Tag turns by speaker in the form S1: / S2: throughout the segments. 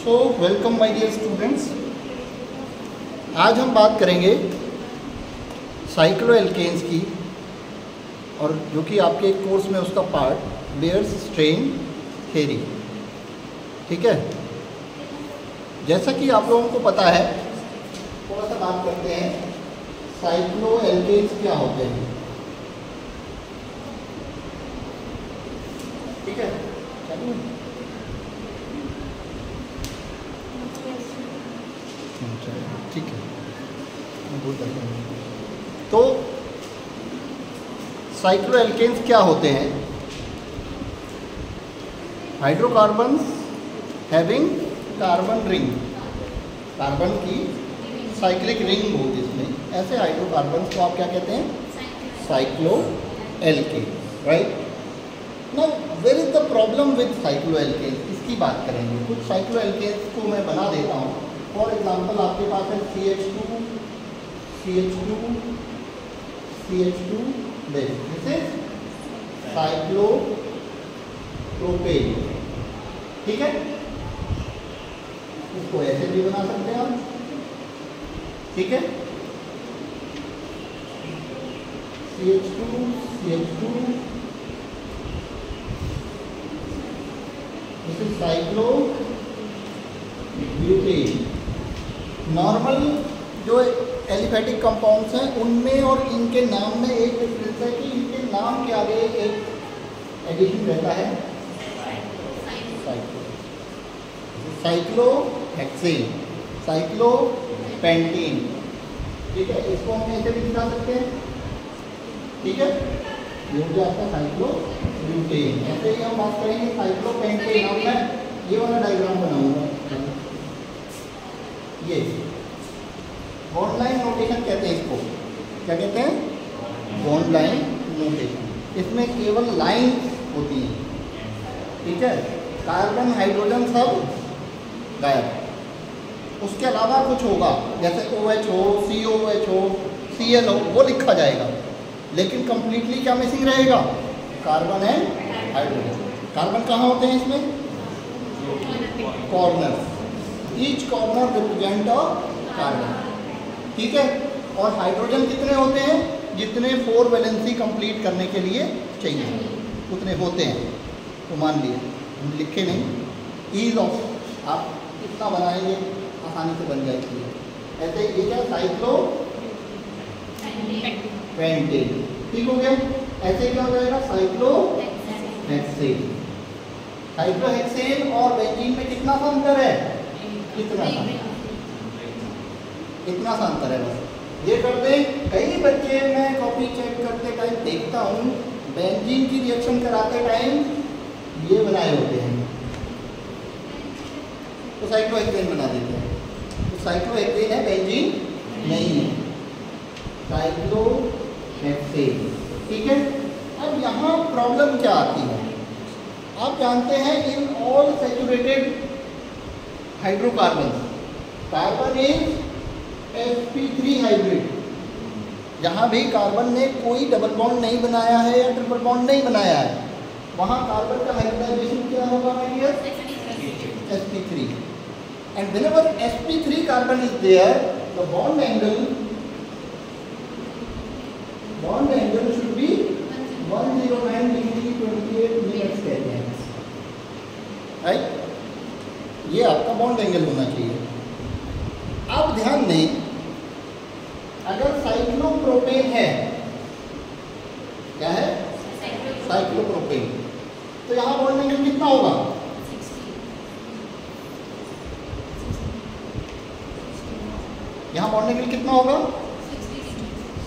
S1: So welcome my dear students. आज हम बात करेंगे साइक्लोएल्केन्स की, और जो कि आपके कोर्स में उसका पार्ट बेयर्स स्ट्रेन थ्योरी। ठीक है, जैसा कि आप लोगों को पता है, थोड़ा सा बात करते हैं साइक्लोएल्केन्स क्या होते हैं। ठीक है, ठीक है, तो साइक्लोएल्केन्स क्या होते हैं? Hydrocarbons having carbon ring, carbon की साइक्लिक रिंग हो जिसमें, ऐसे हाइड्रोकार्बन्स को आप क्या कहते हैं? Cycloalkane, right. Now where is the problem with cycloalkanes, इसकी बात करेंगे। कुछ साइक्लोएल्केन्स को मैं बना देता हूँ। फॉर एग्जाम्पल आपके पास है CH2 दिस इज साइक्लोप्रोपेन। ठीक है, इसको ऐसे भी बना सकते हैं आप। ठीक है, CH2 this is cyclobutane. Normal जो एलिफेटिक कंपाउंड्स हैं उनमें और इनके नाम में एक डिफरेंस है कि इनके नाम के आगे एक एडिशन रहता है, साइक्लोहेक्सेन, साइक्लोपेंटीन। ठीक है, इसको हम ऐसे भी दिखा सकते हैं। ठीक है, ये हो जाता है साइक्लोब्यूटेन। ऐसे ही हम बात करेंगे साइक्लोपेंटीन। अब मैं ये वाला डायग्राम बनाऊंगा, ये बॉन्ड लाइन नोटेशन कहते हैं इसको। क्या कहते हैं? Bond line notation. इसमें केवल लाइन होती है। ठीक है, कार्बन हाइड्रोजन सब गायब। उसके अलावा कुछ होगा, जैसे OH हो, COH हो, Cl हो, वो लिखा जाएगा, लेकिन कंप्लीटली क्या मिसिंग रहेगा? Carbon and hydrogen. कार्बन कहाँ होते हैं इसमें? Corner. Each corner represent a carbon. ठीक है, और हाइड्रोजन कितने होते हैं? जितने 4 वैलेंसी कंप्लीट करने के लिए चाहिए उतने होते हैं। तो मान लिए हम लिखे नहीं, ईज ऑफ आप इतना बनाएंगे आसानी से बन जाएगी। ऐसे ये क्या? Cyclo pentane. ठीक हो गया। ऐसे क्या हो जाएगा? साइक्लोहेक्सेन। साइक्लोहेक्सेन और बेंजीन में कितना सा अंतर है? इतना सा अंतर है, बस ये कर दें। कई बच्चे मैं कॉपी चेक करते टाइम देखता हूँ, बेंजीन की रिएक्शन कराते टाइम ये बनाए होते हैं, तो साइक्लोहेक्सेन बना देते हैं। तो साइक्लोहेक्सेन है, बेंजीन नहीं है, साइक्लोहेक्सेन। ठीक है, अब यहाँ प्रॉब्लम क्या आती है? आप जानते हैं in all saturated hydrocarbon, carbon is sp3 hybrid. जहाँ भी कार्बन ने कोई डबल बॉन्ड नहीं बनाया है या ट्रिपल बॉन्ड नहीं बनाया है, वहाँ कार्बन का हाइब्रिडाइजेशन क्या होगा? sp3। And whenever sp3 carbon is there, the bond angle should be 109 degree 28 minutes कहते हैं, राइट। ये आपका बॉन्ड एंगल होना चाहिए। अब ध्यान दें, अगर साइक्लोप्रोपेन है, क्या है? साइक्लोप्रोपेन, तो यहाँ बॉन्ड एंगल कितना होगा? 60। यहाँ बॉन्ड एंगल कितना होगा?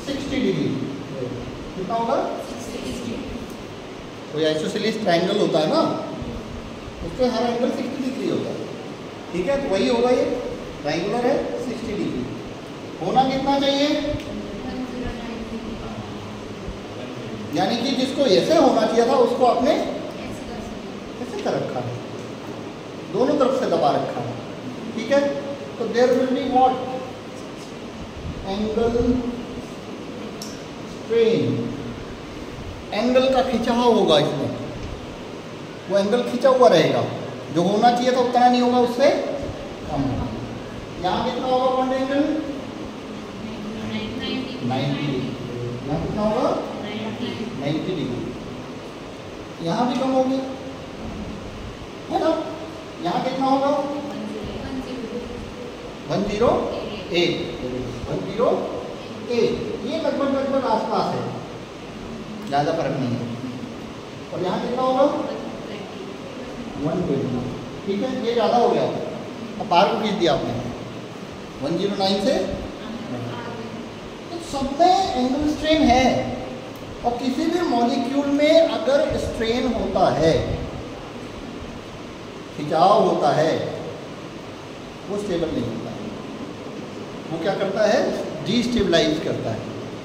S1: 60 डिग्री। कितना होगा? 60। कोई आइसोसेलेस ट्रायंगल होता है ना, उसके हर एंगल 60 डिग्री होता है। ठीक है, तो वही होगा, ये ट्रायंगुलर है, 60 डिग्री। होना कितना चाहिए? यानी कि जिसको ऐसे होना चाहिए था उसको आपने ऐसे कर रखा है, दोनों तरफ से दबा रखा है। ठीक है, तो there will be what? Angle strain. Angle का खिंचाव होगा इसमें, वो एंगल खिंचा हुआ रहेगा, जो होना चाहिए था उतना नहीं होगा, उससे कम होगा। यहाँ कितना होगा बॉन्ड एंगल? 90 डिग्री। यहाँ कितना होगा? 90 डिग्री। यहाँ भी कम होगी, है ना? यहाँ कितना होगा? 108। 108, ये लगभग आसपास है, ज़्यादा फर्क नहीं है। और यहाँ कितना होगा? 120। ठीक है, ये ज़्यादा हो गया। अब बाहर को खींच दिया आपने 109 से। तो सब में एंगल स्ट्रेन है, और किसी भी मॉलिक्यूल में अगर स्ट्रेन होता है, खिंचाव होता है, वो स्टेबल नहीं होता है। वो क्या करता है? डिस्टेबलाइज करता है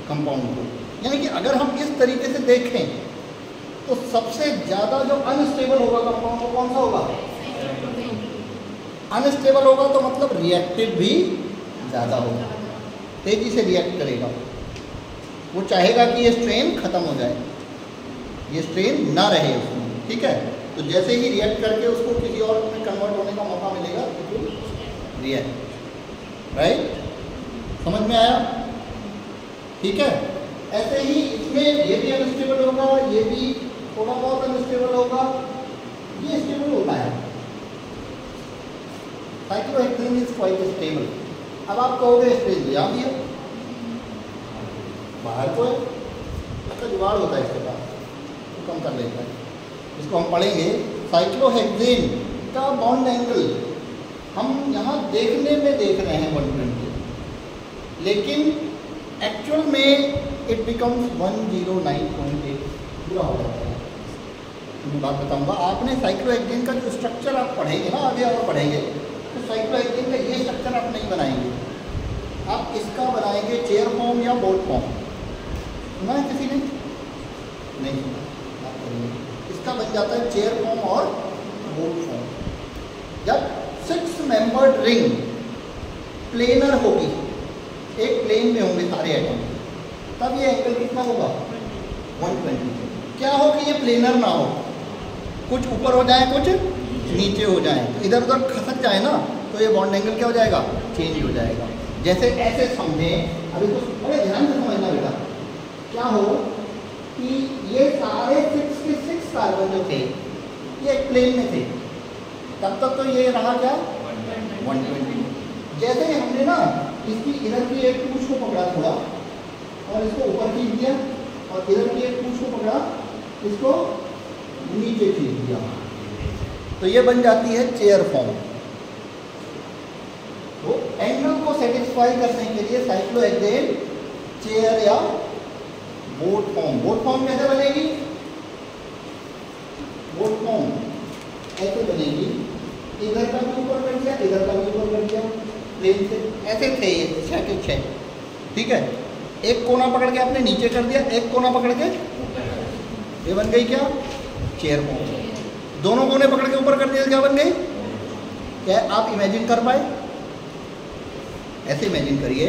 S1: कंपाउंड को। यानी कि अगर हम इस तरीके से देखें तो सबसे ज़्यादा जो अनस्टेबल होगा कंपाउंड वो कौन सा होगा? अनस्टेबल होगा तो मतलब रिएक्टिव भी ज़्यादा होगा, तेज़ी से रिएक्ट करेगा। वो चाहेगा कि ये स्ट्रेन ख़त्म हो जाए, ये स्ट्रेन ना रहे उसमें। ठीक है, तो जैसे ही रिएक्ट करके उसको किसी और में कन्वर्ट होने का मौका मिलेगा तो रिएक्ट। राइट, समझ में आया? ठीक है, ऐसे ही इसमें ये भी अनस्टेबल होगा, ये भी थोड़ा बहुत अनस्टेबल होगा, ये स्टेबल होता है। Cyclohexane is quite stable. अब आप कहोगे स्ट्रेन यहाँ भी है, बाहर को है, इसका जुगाड़ होता है इसके पास, तो कम कर लेता है। इसको हम पढ़ेंगे। साइक्लोहेक्सेन का बॉन्ड एंगल हम यहाँ देखने में देख रहे हैं 120, लेकिन एक्चुअल में इट बिकम्स 109.8 पूरा हो जाता है। मैं बात बताऊंगा, आपने साइक्लोहेक्सेन का जो स्ट्रक्चर आप पढ़ेंगे ना, आगे और पढ़ेंगे, तो साइक्लोहेक्सेन का ये स्ट्रक्चर आप नहीं बनाएंगे, आप इसका बनाएंगे चेयर फॉर्म या बोट फॉर्म। सुना है किसी ने? नहीं सुना, बात करेंगे। इसका बन जाता है चेयर फॉर्म और बोट फॉर्म। जब 6 मेंबर्ड रिंग प्लेनर होगी, एक प्लेन में होंगे सारे एटम, तब ये एंगल कितना होगा? 120। क्या हो कि ये प्लेनर ना हो, कुछ ऊपर हो जाए कुछ नीचे हो जाए, तो इधर उधर खसक जाए ना, तो ये बॉन्ड एंगल क्या हो जाएगा? चेंज हो जाएगा। जैसे ऐसे समझे, अभी तो बड़े ध्यान से समझना बेटा, क्या हो कि ये सारे 6 के 6 कार्बन जो थे ये एक प्लेन में थे, तब तक तो ये रहा क्या? 120। जैसे ही हमने ना इसकी इधर की एक पूंछ को पकड़ा थोड़ा, और इसको ऊपर खींच दिया, और इधर की एक पूंछ को पकड़ा, इसको नीचे खींच दिया, तो ये बन जाती है चेयर फॉर्म। तो एंगल को सेटिस्फाई करने के लिए साइक्लोहेक्सेन चेयर या बोट फॉर्म। बोट फॉर्म कैसे बनेगी? बोट फॉर्म ऐसे बनेगी, इधर का भी ऊपर कर दिया, इधर का भी ऊपर कर दिया, प्लेन से ऐसे थे ये 6 के 6। ठीक है, एक कोना पकड़ के आपने नीचे कर दिया, एक कोना पकड़ के, ये बन गई क्या? Chair form. दोनों कोने पकड़ के ऊपर कर दिया, क्या बन गई? क्या आप इमेजिन कर पाए? ऐसे इमेजिन करिए,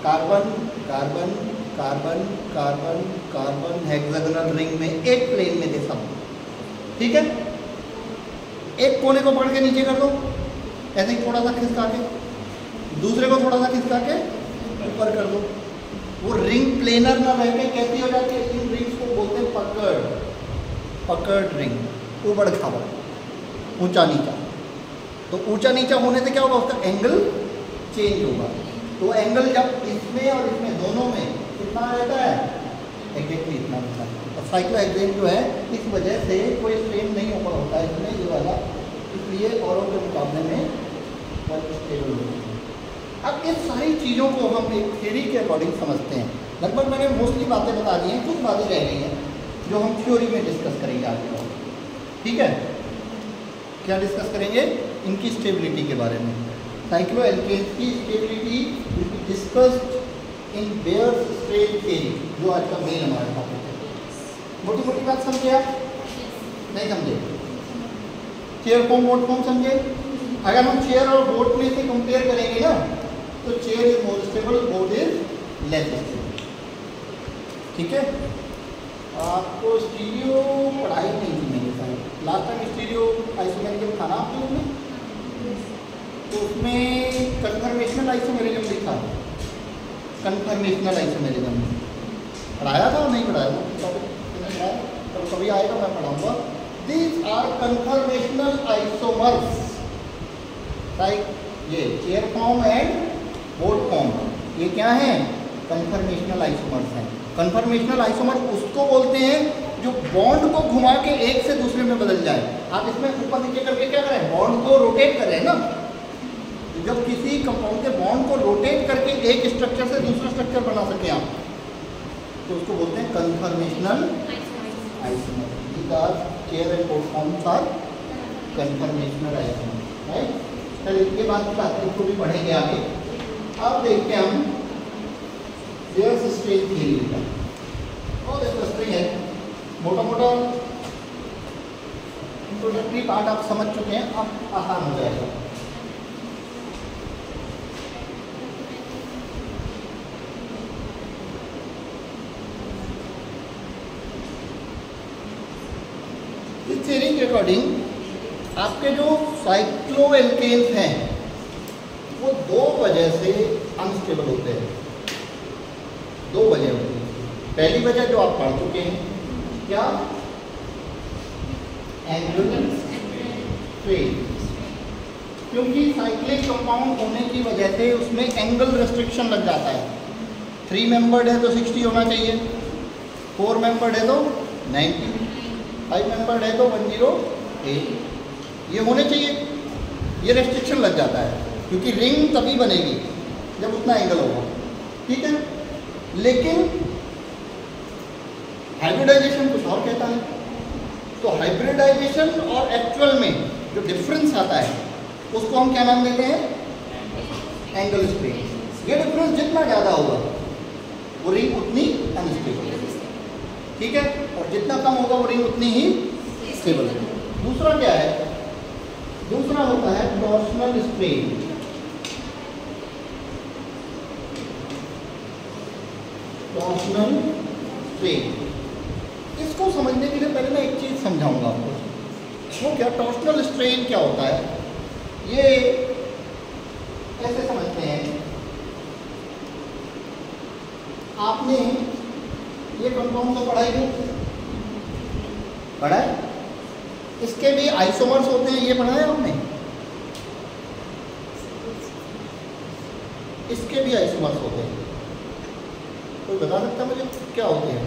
S1: carbon carbon carbon carbon carbon hexagonal ring में एक प्लेन में थे सब। ठीक है, एक कोने को पकड़ के नीचे कर दो, ऐसे ही थोड़ा सा खिसका के, दूसरे को थोड़ा सा खिसका के ऊपर कर दो, वो रिंग प्लेनर ना रह के कैसी हो जाती है? इन रिंग्स को बोलते हैं पकड़ रिंग, ऊबड़ खाबड़, ऊंचा नीचा। तो ऊंचा नीचा होने से क्या होगा? उसका एंगल चेंज होगा। तो एंगल जब इसमें और इसमें दोनों में कितना रहता है? एग्जैक्टली इतना रहता है। और साइक्लोहेक्सेन जो है इस वजह से कोई स्ट्रेन नहीं ऊपर होता है इसमें, ये वाला, इसलिए औरों के मुकाबले में बहुत स्टेबल होता है। अब इस सारी चीज़ों को हम एक थ्योरी के अकॉर्डिंग समझते हैं। लगभग मैंने मोस्टली बातें बता दी हैं, कुछ बातें रह गई हैं जो हम थ्योरी में डिस्कस करेंगे आगे। ठीक है, क्या डिस्कस करेंगे? इनकी स्टेबिलिटी के बारे में। साइक्लोएल्केन्स की stability will be discussed in Baeyer's strain theory, जो आज का मेन हमारा टॉपिक है। मोटी मोटी बात समझे आप? नहीं समझे? चेयर फॉर्म बोट फॉर्म समझे? अगर हम चेयर और बोट में से कंपेयर करेंगे ना, तो chair is more stable, boat is less stable. ठीक है, आपको स्टीरियो पढ़ाई नहीं थी मेरे साथ। लास्ट टाइम स्टीरियो आइसोमेरिकल था ना आप लोगों ने? तो उसमें कन्फर्मेशनल आइसोमेरिज्म लिखा, कन्फर्मेशनल आइसोमेरिज्म पढ़ाया था नहीं पढ़ाया था, तो कभी आएगा मैं पढ़ाऊंगा। These are conformational isomers like ये chair form and boat form, ये क्या है? कन्फर्मेशनल आइसोमर्स हैं। कन्फर्मेशनल आइसोमर उसको बोलते हैं जो बॉन्ड को घुमा के एक से दूसरे में बदल जाए। आप इसमें ऊपर नीचे करके क्या करें? बॉन्ड को रोटेट करें ना। जब किसी कंपाउंड के बॉन्ड को रोटेट करके एक स्ट्रक्चर से दूसरा स्ट्रक्चर बना सके आप, तो उसको बोलते हैं conformational isomer. Chair and boat forms are conformational isomer, right. चलिए इसके बाद की बात इसको भी पढ़ेंगे आगे। अब देखते हैं हम बेयर्स स्ट्रेन थ्योरी का, बहुत इंटरेस्टिंग है। मोटा मोटा इंट्रोडक्टरी पार्ट आप समझ चुके हैं, अब आसान हो जाएगा। इस थ्योरी के अकॉर्डिंग आपके जो साइक्लोएल्केन्स हैं वो दो वजह से अनस्टेबल होते हैं। दो वजह होती है। पहली वजह जो आप पढ़ चुके हैं, क्या? Angle strain. क्योंकि साइक्लिक कंपाउंड होने की वजह से उसमें एंगल रेस्ट्रिक्शन लग जाता है। 3 मेंबर्ड है तो 60 होना चाहिए, 4 मेंबर्ड है तो 90, 5 मेंबर्ड है तो 108, ये होने चाहिए। ये रेस्ट्रिक्शन लग जाता है क्योंकि रिंग तभी बनेगी जब उतना एंगल होगा, ठीक है। लेकिन हाइब्रिडाइजेशन कुछ और कहता है। तो हाइब्रिडाइजेशन और एक्चुअल में जो डिफरेंस आता है उसको हम क्या नाम देते हैं? Angle strain. ये डिफरेंस जितना ज़्यादा होगा वो रिंग उतनी अनस्टेबल, ठीक है, और जितना कम होगा वो रिंग उतनी ही स्टेबल है। दूसरा क्या है? दूसरा होता है टॉर्सनल स्ट्रेन। टॉर्सनल स्ट्रेन, इसको समझने के लिए पहले मैं एक चीज़ समझाऊंगा आपको। वो क्या? टॉर्सनल स्ट्रेन क्या होता है? ये ऐसे समझते हैं, आपने ये कंपाउंड तो पढ़ा ही नहीं, पढ़ा है? इसके भी आइसोमर्स होते हैं, ये पढ़ा है आपने? इसके भी आइसोमर्स होते हैं। कोई बता सकता है मुझे क्या होते हैं?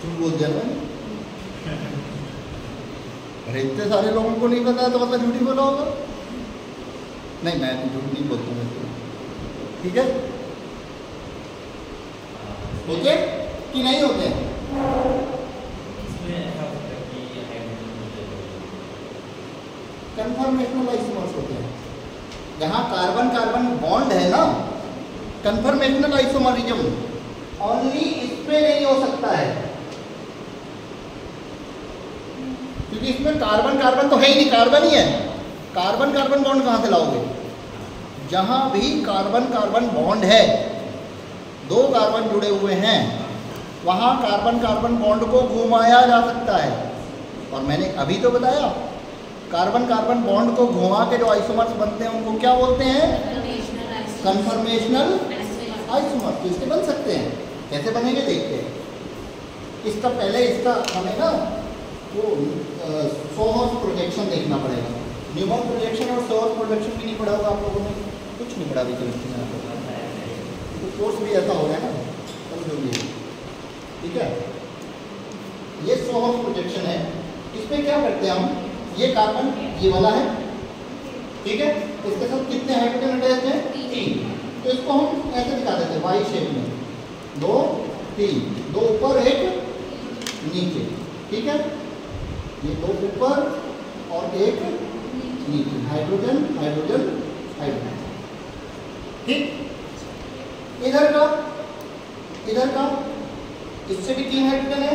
S1: झूठ बोल दिया मैंने। अरे इतने सारे लोगों को नहीं पता तो मतलब झूठ ही बोला होगा। नहीं, मैं झूठ नहीं बोलता हूँ, ठीक है। होते कि नहीं होते? कन्फर्मेशनल आइसोमर्स होते हैं। जहाँ कार्बन कार्बन बॉन्ड है ना, कन्फर्मेशनल आइसोमरिज्म ओनली इसमें नहीं हो सकता है क्योंकि इसमें कार्बन कार्बन तो है ही नहीं, कार्बन ही है। कार्बन कार्बन बॉन्ड कहाँ से लाओगे? जहाँ भी कार्बन कार्बन बॉन्ड है, 2 कार्बन जुड़े हुए हैं, वहाँ कार्बन कार्बन बॉन्ड को घुमाया जा सकता है। और मैंने अभी तो बताया, कार्बन कार्बन बॉन्ड को घुमा के जो आइसोमर्स बनते हैं उनको क्या बोलते हैं? Conformational isomers. तो इसके बन सकते हैं, कैसे बनेंगे देखते हैं। इसका पहले इसका हमें ना वो सोहर्स प्रोजेक्शन देखना पड़ेगा। न्यूमन प्रोजेक्शन और सोहर्स प्रोजेक्शन भी नहीं पढ़ा होगा आप लोगों ने, कुछ नहीं पढ़ा अभी केमिस्ट्री में, तो कोर्स भी ऐसा हो रहा है ना, समझोगे, ठीक है। ये सोहर्स प्रोजेक्शन है। इसमें क्या करते हैं हम? ये कार्बन ये वाला है, ठीक है, इसके साथ कितने हाइड्रोजन अटैच हैं? 3। तो इसको हम ऐसे दिखा देते हैं वाई शेप में, 2 3, 2 ऊपर 1 नीचे, ठीक है। ये 2 ऊपर और 1 नीचे, हाइड्रोजन हाइड्रोजन हाइड्रोजन, ठीक। इधर का इससे भी 3 हाइड्रोजन है,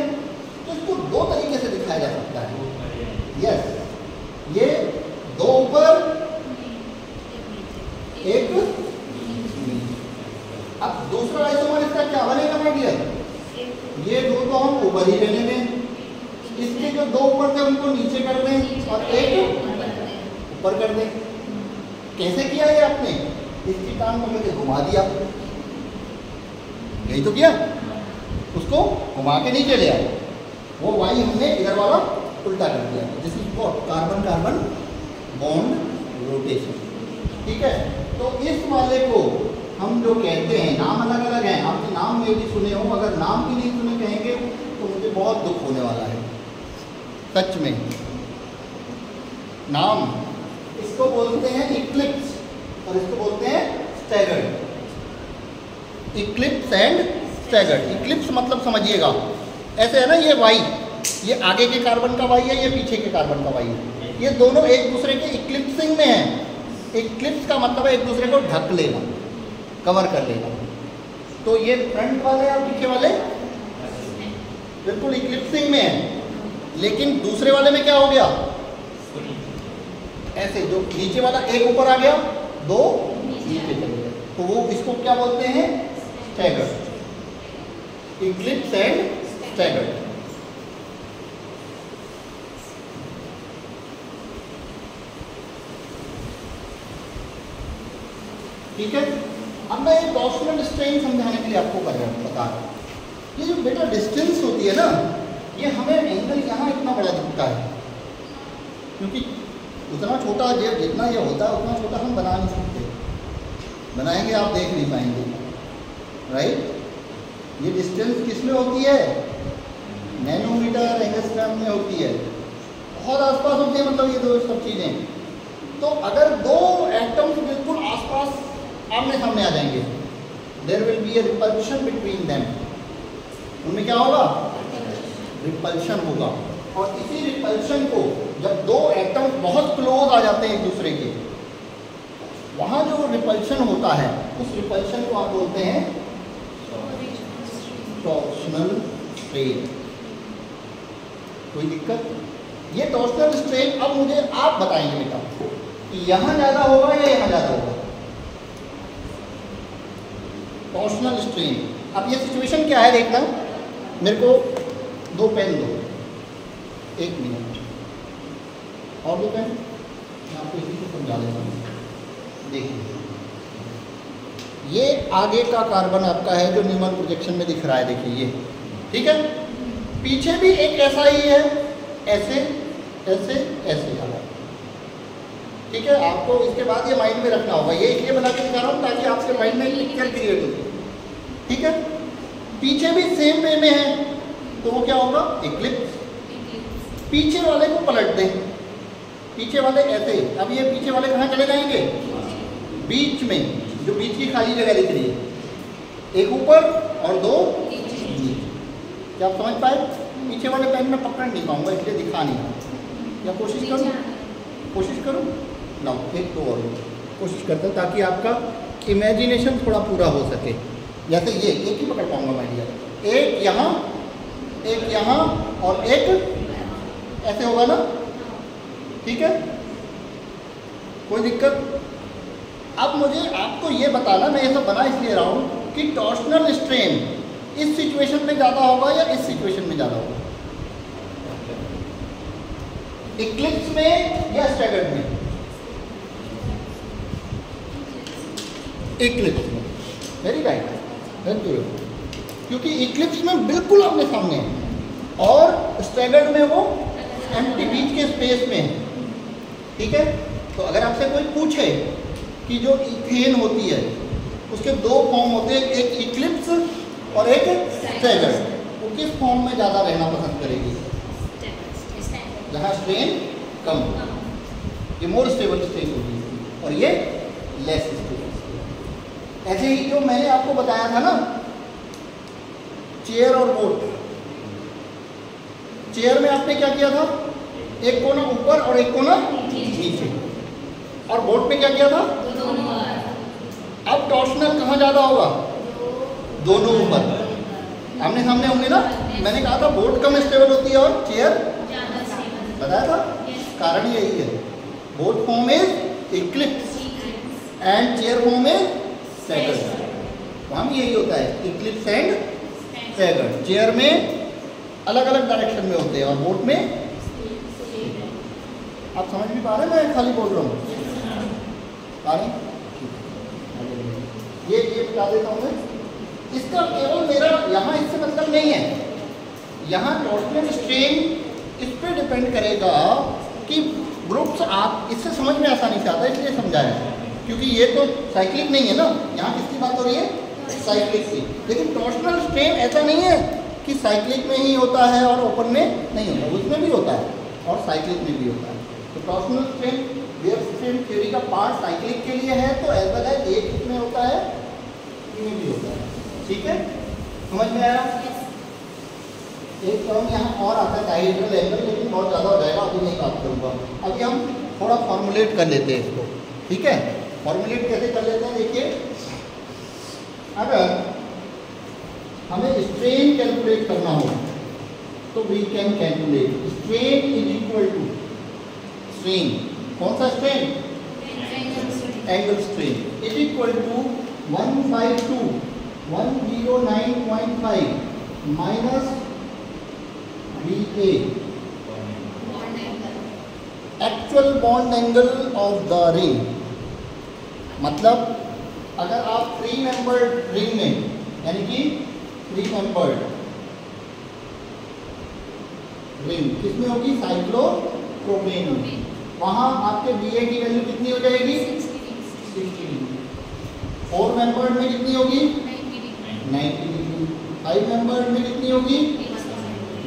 S1: तो इसको 2 तरीके से दिखाया जा सकता है। यस, ये 2 ऊपर 1 नीचे। अब दूसरा आइसोमर इसका क्या बनेगा? वही रहने दें। इसके जो दो ऊपर थे उनको नीचे कर दें और एक ऊपर कर दें। कैसे किया है आपने? इसकी टांग पकड़ के घुमा दिया, यही तो किया। उसको घुमा के नीचे ले आए, वो वाई हमने इधर वाला उल्टा कर दिया। This is what? Carbon carbon bond rotation. ठीक है, तो इस वाले को हम जो कहते हैं, नाम अलग अलग हैं, आपके नाम में भी सुने हो, अगर नाम भी नहीं सुने कहेंगे तो मुझे बहुत दुख होने वाला है सच में। नाम इसको बोलते हैं इक्लिप्स और इसको बोलते हैं staggered. Eclipse and staggered. Eclipse मतलब समझिएगा ऐसे है ना, ये वाई, ये आगे के कार्बन का वाई है, ये पीछे के कार्बन का वाई है, ये दोनों एक दूसरे के इक्लिप्सिंग में हैं। इक्लिप्स का मतलब है एक दूसरे को ढक लेना, कवर कर लेना। तो ये फ्रंट वाले और पीछे वाले बिल्कुल इक्लिप्सिंग में है, लेकिन दूसरे वाले में क्या हो गया? ऐसे जो नीचे वाला एक ऊपर आ गया, दो नीचे चले गए, तो वो इसको क्या बोलते हैं? स्टैगर्ड। Eclipse and staggered. ठीक है, अब मैं ये टॉर्सनल स्ट्रेन समझाने के लिए आपको बता रहा हूँ। ये जो बेटा डिस्टेंस होती है ना, ये हमें एंगल यहाँ इतना बड़ा दिखता है, क्योंकि उतना छोटा जितना ये होता है उतना छोटा हम बना नहीं सकते। बनाएंगे आप देख नहीं पाएंगे, राइट? ये डिस्टेंस किस में होती है? नैनोमीटर एंगस्ट्रॉम में होती है, बहुत आसपास होती है, मतलब ये दो सब चीज़ें। तो अगर दो एटम्स बिल्कुल आसपास आमने सामने आ जाएंगे, there will be a repulsion between them. उनमें क्या होगा? रिपल्शन होगा। और इसी रिपल्शन को जब दो एटम्स बहुत क्लोज आ जाते हैं एक दूसरे के, वहाँ जो रिपल्शन होता है उस रिपल्शन को आप बोलते हैं टॉर्सनल स्ट्रेन। कोई दिक्कत? ये टॉर्सनल स्ट्रेन अब मुझे आप बताएंगे बेटा कि यहाँ ज़्यादा होगा या यहाँ ज़्यादा होगा? Torsional strain. अब ये सिचुएशन क्या है देखना, मेरे को दो पेन दो, एक मिनट, और दो पेन, मैं आपको इसी को समझा देता हूँ। देखिए, ये आगे का कार्बन आपका है जो न्यूमन प्रोजेक्शन में दिख रहा है, देखिए ये, ठीक है। पीछे भी एक ऐसा ही है, ऐसे ऐसे ऐसे वाला, ठीक है। आपको इसके बाद ये माइंड में रखना होगा, ये इसलिए बना के दिखा रहा हूँ ताकि आपके माइंड में पिक्चर क्रिएट हो, ठीक है। पीछे भी सेम वे में है, तो वो क्या होगा? इक्लिप्स। पीछे वाले को पलट दें, पीछे वाले ऐसे, अब ये पीछे वाले कहाँ चले जाएंगे? बीच में, जो बीच की खाली जगह दिख रही है, एक ऊपर और दो नीचे। क्या आप समझ पाए? पीछे वाले पेन में पकड़ नहीं पाऊंगा इसलिए दिखा नहीं रहा, या कोशिश करूँ? कोशिश करूँ ना, एक तो और कोशिश करता हूँ ताकि आपका इमेजिनेशन थोड़ा पूरा हो सके। जैसे ये एक ही पकड़ पाऊंगा मैं डियर, एक यहाँ और एक ऐसे होगा ना, ठीक है, कोई दिक्कत? अब मुझे आपको ये बताना, मैं ये सब बना इसलिए रहा हूँ कि टॉर्सनल स्ट्रेन इस सिचुएशन में ज़्यादा होगा या इस सिचुएशन में ज़्यादा होगा? इक्लिप्स में या स्टैगर्ड में? इक्लिप्स में, वेरी राइट, क्योंकि इक्लिप्स में बिल्कुल आमने सामने है और स्टैगर्ड में वो एम्प्टी बीच के स्पेस में है, ठीक है। तो अगर आपसे कोई पूछे कि जो इथेन होती है उसके दो फॉर्म होते हैं, एक इक्लिप्स और एक स्टैगर्ड, वो किस फॉर्म में ज़्यादा रहना पसंद करेगी? जहाँ स्ट्रेन कम, ये मोर स्टेबल स्ट्रेन होगी और ये लेस स्टेबल। ऐसे ही जो मैंने आपको बताया था ना, चेयर और बोट, चेयर में आपने क्या किया था? एक कोना ऊपर और एक कोना नीचे, और बोट में क्या किया था? अब टॉर्सनल कहाँ ज़्यादा होगा? दोनों ऊपर, आमने सामने होंगे ना। मैंने कहा था बोट कम स्टेबल होती है और चेयर, बताया था, कारण यही है। Boat form is Eclipse and chair form is staggered. वहाँ भी यही होता है, इक्लिप्स एंड स्टैगर्ड। चेयर में अलग अलग डायरेक्शन में होते हैं और बोट में आप समझ भी पा रहे हैं, मैं खाली बोल रहा हूँ पा रहे? ये बता देता हूँ मैं। इसका केवल मेरा यहाँ इससे मतलब नहीं है, यहाँ टॉर्सनल स्ट्रेन इस पर डिपेंड करेगा कि ग्रुप्स आप इससे समझ में आसानी से आता है इसलिए समझाया, क्योंकि ये तो साइक्लिक नहीं है ना, यहाँ किसकी बात हो रही है? साइक्लिक की। लेकिन टॉर्सनल स्ट्रेन ऐसा नहीं है कि साइक्लिक में ही होता है और ओपन में नहीं होता, उसमें भी होता है और साइक्लिक में भी होता है। तो torsional strain wave strain theory का पार्ट साइक्लिक के लिए है, तो एज वेल एज एक किसमें होता है? में भी होता है। ठीक है, समझ में आया? एक टर्म यहाँ और आता है डायहेड्रल एंगल, लेकिन बहुत ज़्यादा हो जाएगा, अभी नहीं बात करूँगा। अभी हम थोड़ा फॉर्मुलेट कर लेते हैं इसको। ठीक है, फॉर्मुलेट कैसे कर लेते हैं? देखिए, अगर हमें स्ट्रेन कैलकुलेट करना हो तो we can calculate strain is equal to strain, कौन सा strain? Angle strain is equal to 109.5 minus VA actual bond angle of the ring. मतलब अगर आप 3 मेंबर्ड रिंग में, यानी कि 3 मेंबर्ड रिंग किसमें होगी? साइक्लोप्रोपेन में, वहां आपके VA की वैल्यू कितनी हो जाएगी? 60 डिग्री। 4 मेंबर्ड में कितनी होगी? 90 डिग्री। 5 मेंबर्ड में कितनी होगी?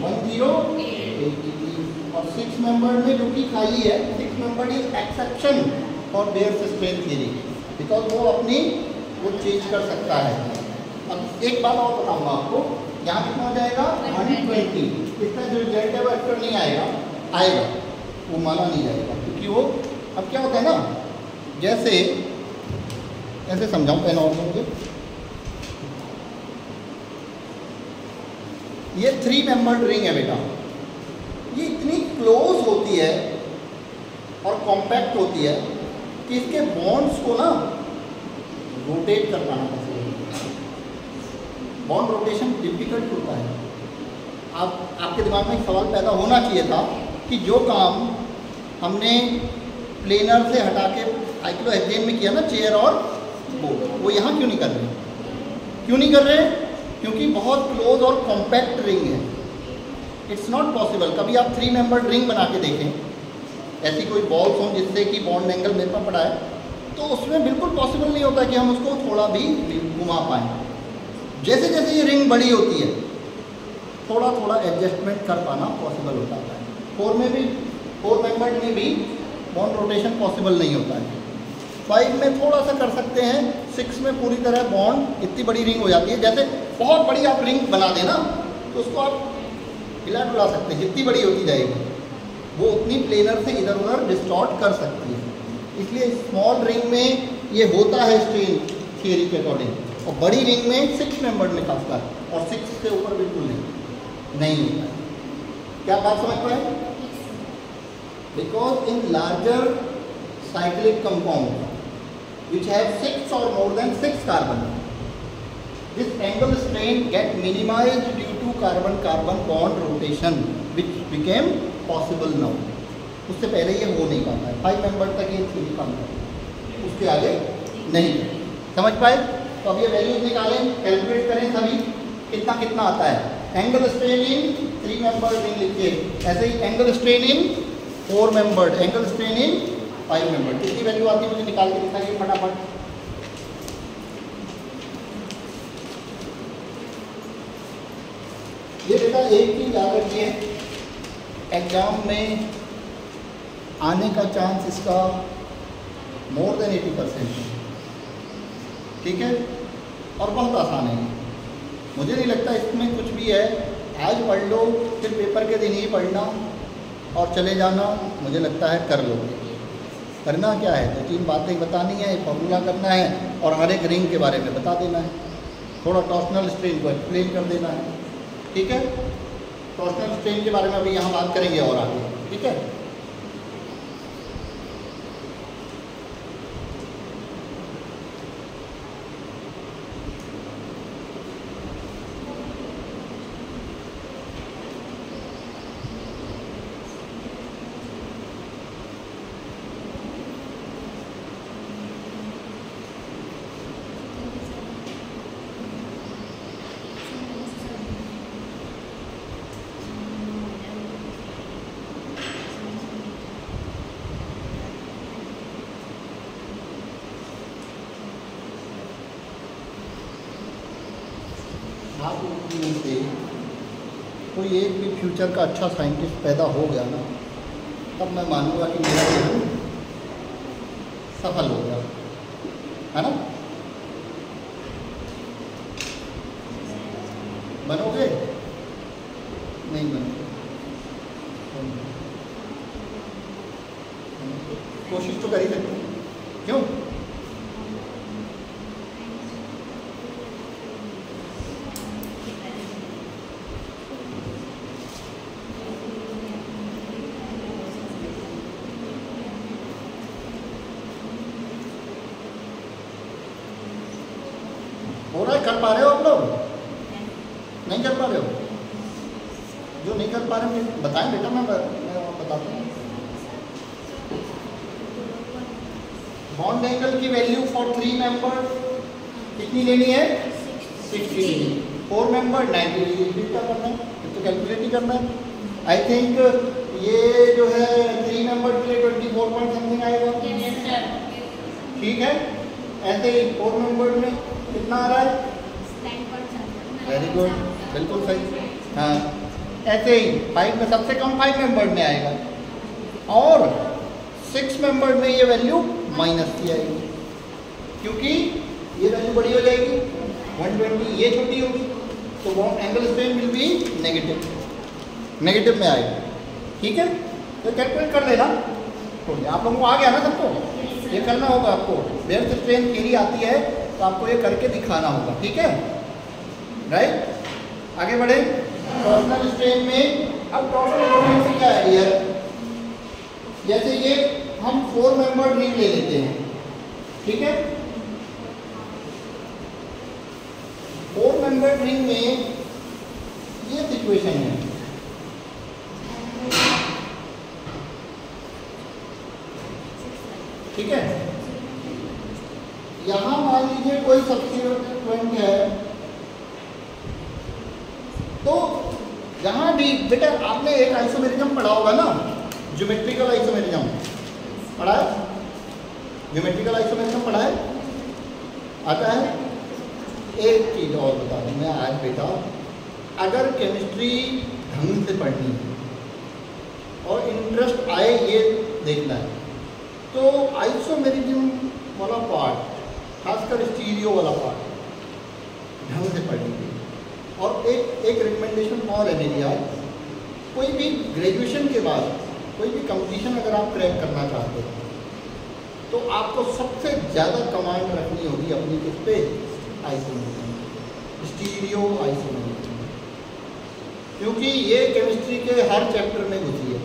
S1: 108 डिग्री। और 6 मेंबर्ड में जो कि खाली है, 6 membered is exception for Baeyer strain theory, because वो अपनी वो चेंज कर सकता है। अब एक बात और बताऊंगा आपको, यहाँ कितना हो जाएगा? 120। इसका जो रिजल्ट है वो एक्टर नहीं आएगा, वो माना नहीं जाएगा, क्योंकि वो अब क्या होता है ना, जैसे ऐसे समझाऊं पेन और मुझे, ये 3 मेंबर्ड रिंग है बेटा, ये इतनी क्लोज होती है और कॉम्पैक्ट होती है कि इसके बॉन्ड्स को ना रोटेट कर पाना पॉसिबल है। बॉन्ड रोटेशन डिफिकल्ट होता है। आपके दिमाग में एक सवाल पैदा होना चाहिए था कि जो काम हमने प्लेनर से हटा के साइक्लोहेक्सेन में किया ना, चेयर और बोर्ड, वो यहाँ क्यों नहीं कर रहे? क्यों नहीं कर रहे? क्योंकि बहुत क्लोज और कॉम्पैक्ट रिंग है। It's not possible. कभी आप 3 मेंबर्ड रिंग बना के देखें, ऐसी कोई बॉल्स हों जिससे कि बॉन्ड एंगल मेरे पर पड़ा है, तो उसमें बिल्कुल पॉसिबल नहीं होता कि हम उसको थोड़ा भी घुमा पाएँ। जैसे जैसे ये रिंग बड़ी होती है, थोड़ा थोड़ा एडजस्टमेंट कर पाना पॉसिबल होता है। 4 मेंबर्ड में भी बॉन्ड रोटेशन पॉसिबल नहीं होता है। 5 में थोड़ा सा कर सकते हैं, 6 में पूरी तरह बॉन्ड, इतनी बड़ी रिंग हो जाती है। जैसे बहुत बड़ी आप रिंग बना देना तो उसको आप हिला डुला सकते हैं, जितनी बड़ी होती जाएगी वो उतनी प्लेनर से इधर उधर डिस्टॉर्ट कर सकती है। इसलिए स्मॉल रिंग में ये होता है स्ट्रेन थियरी के अकॉर्डिंग, और बड़ी रिंग में 6 मेंबर्ड में खासकर, और 6 से ऊपर बिल्कुल नहीं होता है। क्या बात समझ पाए? Because in larger cyclic compound which have 6 or more than 6 carbon, this angle strain get minimized due to carbon-carbon bond rotation which became possible now. उससे पहले ये हो नहीं पाता है। 5 मेंबर तक ये थ्योरी काम करता है, उसके आगे नहीं। समझ पाए? तो अब ये वैल्यूज निकालें, कैलकुलेट करें सभी, कितना कितना आता है। Angle strain in 3 member ring लिखिए, ऐसे ही angle strain in 4 membered, angle strain in 5 member, कितनी वैल्यू आती है मुझे निकाल के दिखाइए फटाफट। ये बेटा एक चीज याद रखिए, एग्जाम में आने का चांस इसका मोर देन 80% है। ठीक है, और बहुत आसान है, मुझे नहीं लगता इसमें कुछ भी है। आज पढ़ लो, फिर पेपर के दिन ही पढ़ना और चले जाना, मुझे लगता है कर लो। करना क्या है, 2-3 बातें बतानी है, फॉर्मूला करना है और हर एक रिंग के बारे में बता देना है, थोड़ा टॉर्सनल स्ट्रेन को एक्सप्लेन कर देना है। ठीक है, टॉर्सनल स्ट्रेन के बारे में अभी यहाँ बात करेंगे और आगे। ठीक है, आप में से कोई एक भी फ्यूचर का अच्छा साइंटिस्ट पैदा हो गया ना, तब मैं मानूंगा कि मेरा जीवन सफल हो गया, है ना? बनोगे? नहीं बनोगे। कोशिश तो कर ही सकते हैं, क्यों? हो रहा है? कर पा रहे हो आप लोग? नहीं कर पा रहे हो? जो नहीं कर पा रहे हैं बताएं बेटा, मैं बताता हूँ। बॉन्ड एंगल की वैल्यू फॉर 3 मेंबर कितनी लेनी है? 60 डिग्री। 4 member 90 degree. क्या करना है? तो कैलकुलेट ही करना है। आई थिंक ये जो है 3 मेंबर के लिए 24 पॉइंट समथिंग आएगा। ठीक है। ऐसे ही 4 मेंबर में कितना आ रहा है? वेरी गुड, बिल्कुल सही। हाँ, ऐसे ही 5 में सबसे कम 5 मेंबर में आएगा, और 6 मेंबर में ये वैल्यू माइनस की आएगी, क्योंकि ये वैल्यू बड़ी हो जाएगी 120, ये छोटी होगी, तो वो angle strain will be negative, negative में आएगा। ठीक है, तो कैलकुलेट कर लेना। तो आप लोगों को आ गया ना सबको? ये करना होगा आपको। बेयर स्ट्रेन थ्योरी आती है तो आपको ये करके दिखाना होगा। ठीक है, राइट? आगे बढ़े। टॉर्सनल स्ट्रेन में अब टॉर्सनल स्ट्रेन क्या है यार? जैसे ये हम 4 मेंबर रिंग ले लेते हैं, ठीक है? 4 मेंबर रिंग में ये सिचुएशन है, ठीक है? यहां मान लीजिए कोई सब्स्टिट्यूएंट है, तो जहां भी बेटा आपने एक आइसोमेरिज्म पढ़ा होगा ना, ज्योमेट्रिकल आइसोमेरिज्म पढ़ा है? ज्योमेट्रिकल आइसोमेरिज्म पढ़ा है? आता है? एक चीज और बता दूं मैं आज बेटा, अगर केमिस्ट्री ढंग से पढ़नी है और इंटरेस्ट आए ये देखना है, तो आइसोमेरिज्म वाला पार्ट, खासकर स्टीरियो वाला पार्ट ढंग से पढ़ लीजिए। और एक रिकमेंडेशन और है मेरी आज, कोई भी ग्रेजुएशन के बाद कोई भी कंपटीशन अगर आप क्रैक करना चाहते हो, तो आपको सबसे ज़्यादा कमांड रखनी होगी अपनी किस पे? आइसोमेरिज्म, स्टीरियो आइसोमेरिज्म, क्योंकि ये केमिस्ट्री के हर चैप्टर में घुसी है।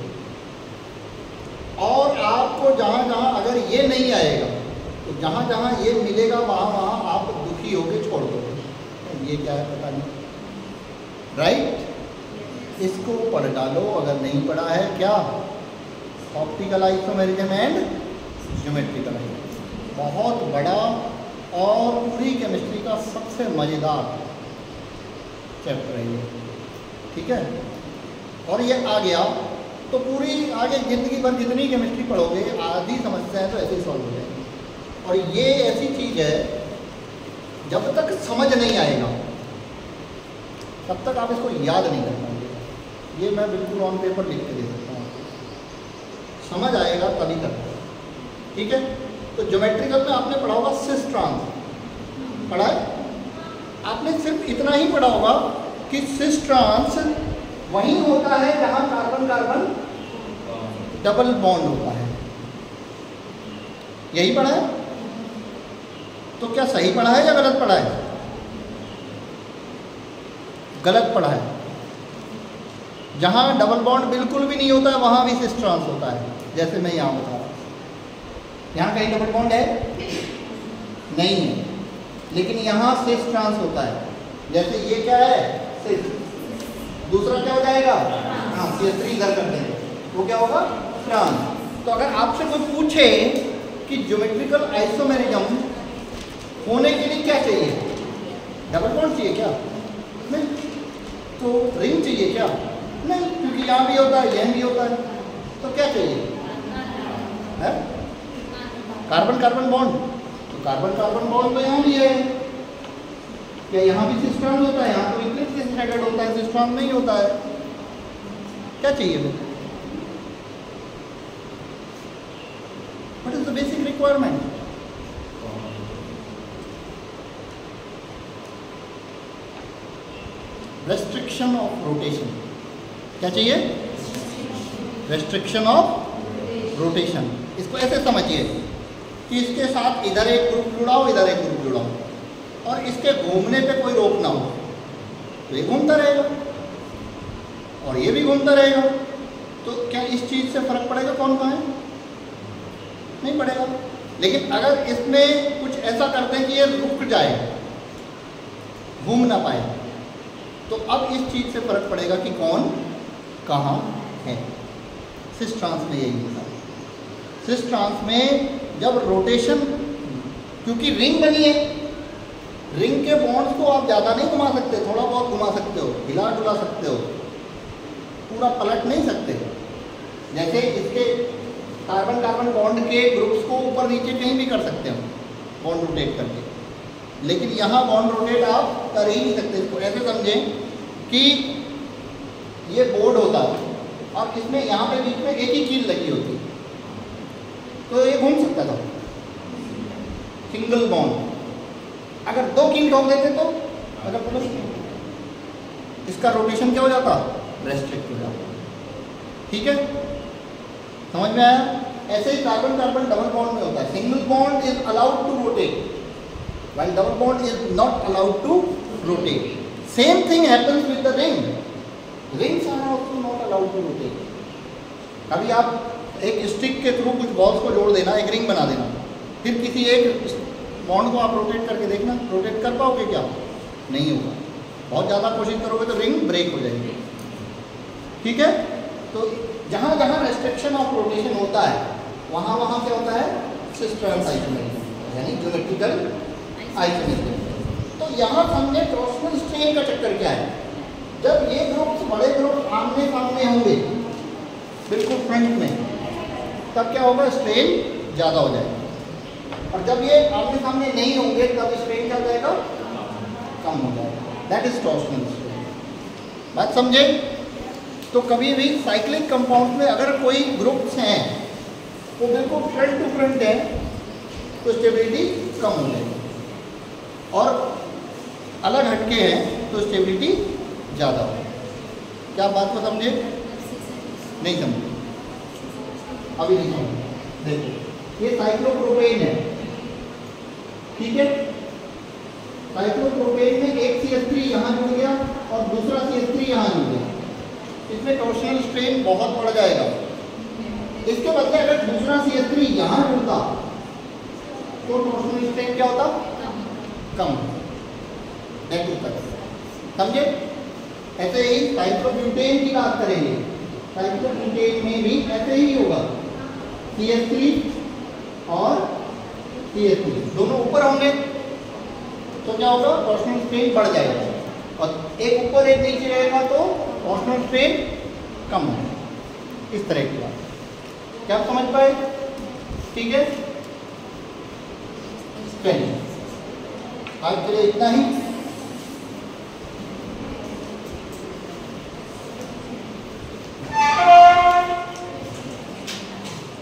S1: और आपको जहाँ जहाँ अगर ये नहीं आएगा, तो जहाँ जहाँ ये मिलेगा वहाँ वहाँ आप दुखी होके छोड़ दोगे, ये क्या है पता नहीं, राइट? इसको पढ़ डालो अगर नहीं पढ़ा है। क्या? Optical isomerism and geometrical isomerism, बहुत बड़ा और पूरी केमिस्ट्री का सबसे मज़ेदार चैप्टर है ये। ठीक है, और ये आ गया तो पूरी आगे ज़िंदगी भर जितनी केमिस्ट्री पढ़ोगे आधी समस्याएं तो ऐसे ही सॉल्व हो जाएंगी। और ये ऐसी चीज़ है, जब तक समझ नहीं आएगा तब तक आप इसको याद नहीं कर पाएंगे। ये मैं बिल्कुल ऑन पेपर लिख के दे सकता हूँ, समझ आएगा तभी तक। ठीक है, तो ज्योमेट्रिकल में आपने पढ़ा होगा सिस ट्रांस, पढ़ा है? आपने सिर्फ इतना ही पढ़ा होगा कि सिस ट्रांस वहीं होता है जहाँ कार्बन कार्बन डबल बॉन्ड होता है, यही पढ़ा है? तो क्या सही पढ़ा है या गलत पढ़ा है? गलत पढ़ा है। जहाँ डबल बॉन्ड बिल्कुल भी नहीं होता है वहाँ भी सिस ट्रांस होता है, जैसे मैं यहाँ बता रहा हूँ। यहाँ कहीं डबल बॉन्ड है? नहीं है, लेकिन यहाँ सिस ट्रांस होता है। जैसे ये क्या है? सिस। दूसरा क्या हो जाएगा? हाँ, CH3 इधर कर देंगे, वो क्या होगा? ट्रांस। तो अगर आपसे कोई पूछे कि ज्योमेट्रिकल आइसोमेरिज्म होने के लिए क्या चाहिए? डबल बॉन्ड चाहिए क्या? नहीं। तो रिंग चाहिए क्या? नहीं, क्योंकि यहाँ भी होता है, यहाँ भी होता है। तो क्या चाहिए? है कार्बन कार्बन बॉन्ड। तो कार्बन कार्बन बॉन्ड तो यहाँ भी है, क्या यहाँ भी सिस ट्रांस होता है? यहाँ तो इक्लिप्स स्टैंडर्ड होता है, सिस ट्रांस नहीं होता है। क्या चाहिए फिर? What is the basic requirement? Restriction of rotation. क्या चाहिए? Restriction of rotation. इसको ऐसे समझिए कि इसके साथ इधर एक ग्रुप जुड़ा हो, इधर एक ग्रुप जुड़ा हो, और इसके घूमने पे कोई रोक ना हो, तो ये घूमता रहेगा और ये भी घूमता रहेगा। तो क्या इस चीज़ से फर्क पड़ेगा कौन कहाँ है? नहीं पड़ेगा। लेकिन अगर इसमें कुछ ऐसा करते हैं कि ये रुक जाए, घूम ना पाए, तो अब इस चीज़ से फर्क पड़ेगा कि कौन कहाँ है। सिस ट्रांस में यही होता है। सिस ट्रांस में जब रोटेशन, क्योंकि रिंग बनी है, रिंग के बॉन्ड्स को आप ज़्यादा नहीं घुमा सकते, थोड़ा बहुत घुमा सकते हो, हिला डुला सकते हो, पूरा पलट नहीं सकते। जैसे इसके कार्बन कार्बन बॉन्ड के ग्रुप्स को ऊपर नीचे कहीं भी कर सकते हो बॉन्ड रोटेट करके, लेकिन यहाँ बॉन्ड रोटेट आप कर ही नहीं सकते। इसको ऐसे समझें कि ये बोर्ड होता है और इसमें यहाँ पे बीच में एक ही कील लगी होती, तो ये घूम सकता था, सिंगल बॉन्ड। अगर दो कील ठोक देते तो अगर इसका रोटेशन क्या हो जाता? रेस्ट्रिक्ट हो जाता। ठीक है, समझ में आया? ऐसे ही कार्बन कार्बन डबल बॉन्ड में होता है। Single bond is allowed to rotate while double bond is not allowed to rotate. Same thing happens with the ring. Rings are also not allowed to rotate. कभी आप एक stick के through कुछ balls को जोड़ देना, एक रिंग बना देना, फिर किसी एक बॉन्ड को आप रोटेट करके देखना, रोटेट कर पाओगे क्या? नहीं होगा। बहुत ज़्यादा कोशिश करोगे तो रिंग ब्रेक हो जाएगी। ठीक है, तो जहाँ जहाँ रेस्ट्रिक्शन ऑफ रोटेशन होता है वहाँ वहाँ क्या होता है? सिस ट्रांस आइसोमेरिज्म, यानी ज्योमेट्रिकल आइसोमेरिज्म। तो यहाँ समझे टॉर्सनल स्ट्रेन का चक्कर क्या है। जब ये ग्रुप्स बड़े ग्रुप आमने सामने होंगे बिल्कुल फ्रंट में, तब क्या होगा? स्ट्रेन ज़्यादा हो जाएगा। और जब ये आमने सामने नहीं होंगे तब स्ट्रेन क्या हो जाएगा? कम हो जाएगा। That is torsional strain. बात समझे? तो कभी भी साइक्लिक कंपाउंड में अगर कोई ग्रुप्स हैं वो बिल्कुल फ्रंट टू फ्रंट है तो स्टेबिलिटी कम हो जाएगी, और अलग हटके हैं तो स्टेबिलिटी ज़्यादा हो। क्या बात को समझे? नहीं समझे? अभी नहीं समझे। देखो ये साइक्लोप्रोपेन है, ठीक है। साइक्लोप्रोपेन में एक CH3 यहाँ जुड़ गया और दूसरा CH3 यहाँ जुड़ गया, इसमें टॉर्सनल स्ट्रेन बहुत बढ़ जाएगा। इसके बदले अगर दूसरा CH3 यहाँ जुड़ता तो टॉर्सनल स्ट्रेन क्या होता? कम। समझे? ऐसे ही साइक्लोब्यूटेन की बात करेंगे, साइक्लोब्यूटेन में भी ऐसे ही होगा, CH3 और CH3 दोनों ऊपर होंगे तो क्या होगा? टॉर्सनल स्ट्रेन बढ़ जाएगा, और एक ऊपर एक नीचे रहेगा तो टॉर्सनल स्ट्रेन कम होगा। इस तरह की बात, क्या आप समझ पाए? ठीक है, चलिए आज के लिए इतना ही।